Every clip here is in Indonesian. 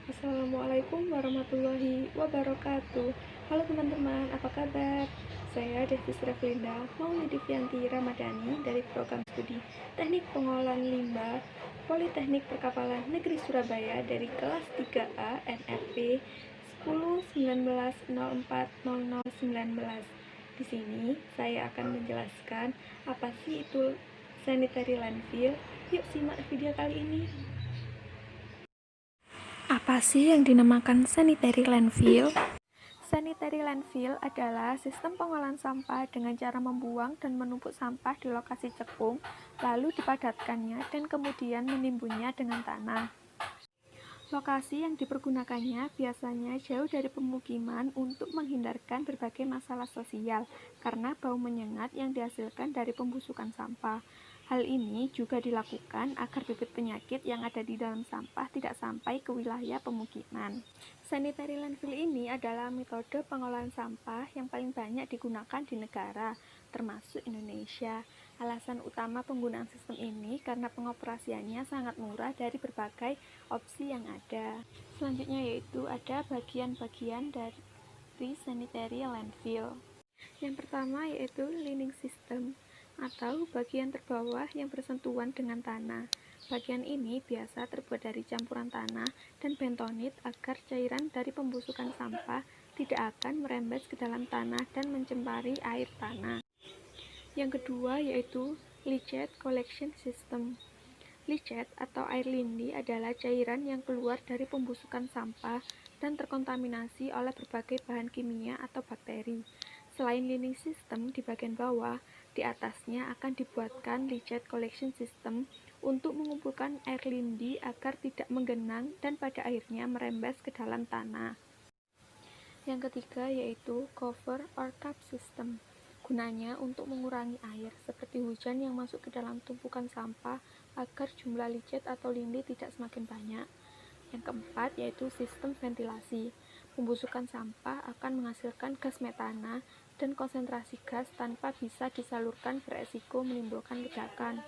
Assalamualaikum warahmatullahi wabarakatuh. Halo teman-teman, apa kabar? Saya Devis Revlinda Maulidi Ramadhani dari program studi Teknik Pengolahan Limbah Politeknik Perkapalan Negeri Surabaya dari kelas 3A NRP 10/19/04/0019. Di sini saya akan menjelaskan apa sih itu sanitary landfill. Yuk simak video kali ini. Apa sih yang dinamakan sanitary landfill? Sanitary landfill adalah sistem pengolahan sampah dengan cara membuang dan menumpuk sampah di lokasi cekung, lalu dipadatkannya dan kemudian menimbunnya dengan tanah. Lokasi yang dipergunakannya biasanya jauh dari pemukiman untuk menghindarkan berbagai masalah sosial karena bau menyengat yang dihasilkan dari pembusukan sampah. Hal ini juga dilakukan agar bibit penyakit yang ada di dalam sampah tidak sampai ke wilayah pemukiman. Sanitary landfill ini adalah metode pengolahan sampah yang paling banyak digunakan di negara, termasuk Indonesia. Alasan utama penggunaan sistem ini karena pengoperasiannya sangat murah dari berbagai opsi yang ada. Selanjutnya yaitu ada bagian-bagian dari sanitary landfill. Yang pertama yaitu lining system atau bagian terbawah yang bersentuhan dengan tanah. Bagian ini biasa terbuat dari campuran tanah dan bentonit agar cairan dari pembusukan sampah tidak akan merembes ke dalam tanah dan mencemari air tanah. Yang kedua yaitu leachate collection system. Leachate atau air lindi adalah cairan yang keluar dari pembusukan sampah dan terkontaminasi oleh berbagai bahan kimia atau bakteri. Selain lining system di bagian bawah, di atasnya akan dibuatkan leachate collection system untuk mengumpulkan air lindi agar tidak menggenang dan pada akhirnya merembes ke dalam tanah. Yang ketiga yaitu cover or cap system. Gunanya untuk mengurangi air, seperti hujan yang masuk ke dalam tumpukan sampah agar jumlah leachate atau lindi tidak semakin banyak. Yang keempat yaitu sistem ventilasi. Pembusukan sampah akan menghasilkan gas metana dan konsentrasi gas tanpa bisa disalurkan beresiko menimbulkan ledakan.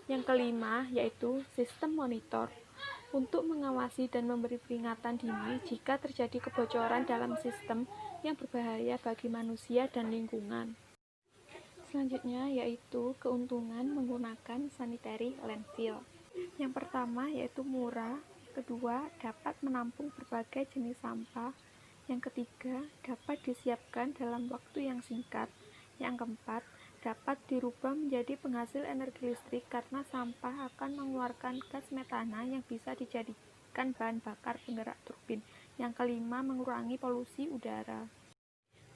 Yang kelima yaitu sistem monitor. Untuk mengawasi dan memberi peringatan dini jika terjadi kebocoran dalam sistem yang berbahaya bagi manusia dan lingkungan. Selanjutnya yaitu keuntungan menggunakan sanitary landfill. Yang pertama yaitu murah, kedua dapat menampung berbagai jenis sampah, yang ketiga dapat disiapkan dalam waktu yang singkat, yang keempat dapat dirubah menjadi penghasil energi listrik karena sampah akan mengeluarkan gas metana yang bisa dijadikan bahan bakar penggerak turbin, yang kelima mengurangi polusi udara.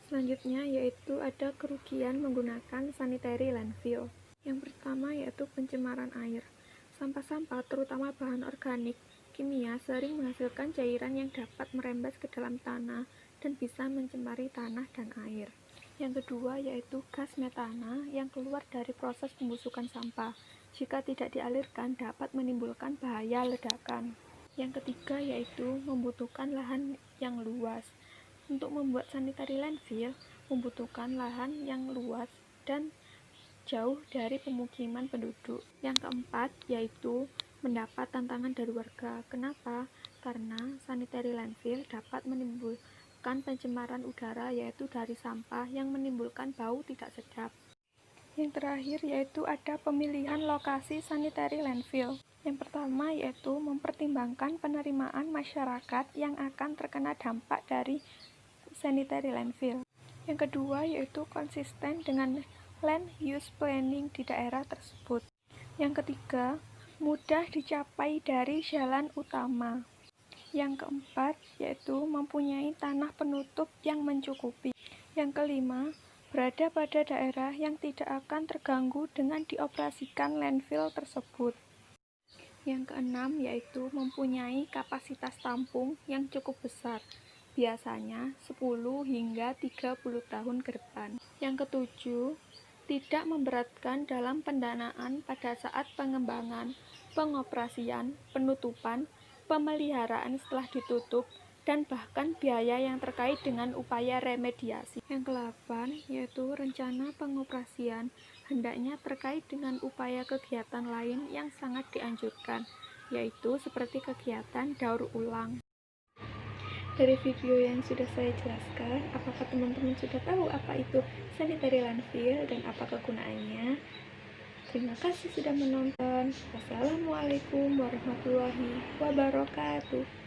Selanjutnya yaitu ada kerugian menggunakan sanitary landfill. Yang pertama yaitu pencemaran air. Sampah-sampah, terutama bahan organik, kimia sering menghasilkan cairan yang dapat merembes ke dalam tanah dan bisa mencemari tanah dan air. Yang kedua yaitu gas metana yang keluar dari proses pembusukan sampah. Jika tidak dialirkan dapat menimbulkan bahaya ledakan. Yang ketiga yaitu membutuhkan lahan yang luas. Untuk membuat sanitary landfill membutuhkan lahan yang luas dan jauh dari pemukiman penduduk. Yang keempat yaitu mendapat tantangan dari warga. Kenapa? Karena sanitary landfill dapat menimbulkan pencemaran udara yaitu dari sampah yang menimbulkan bau tidak sedap. Yang terakhir yaitu ada pemilihan lokasi sanitary landfill. Yang pertama yaitu mempertimbangkan penerimaan masyarakat yang akan terkena dampak dari sanitary landfill. Yang kedua yaitu konsisten dengan land use planning di daerah tersebut. Yang ketiga, mudah dicapai dari jalan utama. Yang keempat, yaitu mempunyai tanah penutup yang mencukupi. Yang kelima, berada pada daerah yang tidak akan terganggu dengan dioperasikan landfill tersebut. Yang keenam, yaitu mempunyai kapasitas tampung yang cukup besar, biasanya 10 hingga 30 tahun ke depan. Yang ketujuh, tidak memberatkan dalam pendanaan pada saat pengembangan, pengoperasian, penutupan, pemeliharaan setelah ditutup, dan bahkan biaya yang terkait dengan upaya remediasi. Yang ke-8 yaitu rencana pengoperasian hendaknya terkait dengan upaya kegiatan lain yang sangat dianjurkan, yaitu seperti kegiatan daur ulang. Dari video yang sudah saya jelaskan, apakah teman-teman sudah tahu apa itu sanitary landfill dan apa kegunaannya? Terima kasih sudah menonton. Wassalamualaikum warahmatullahi wabarakatuh.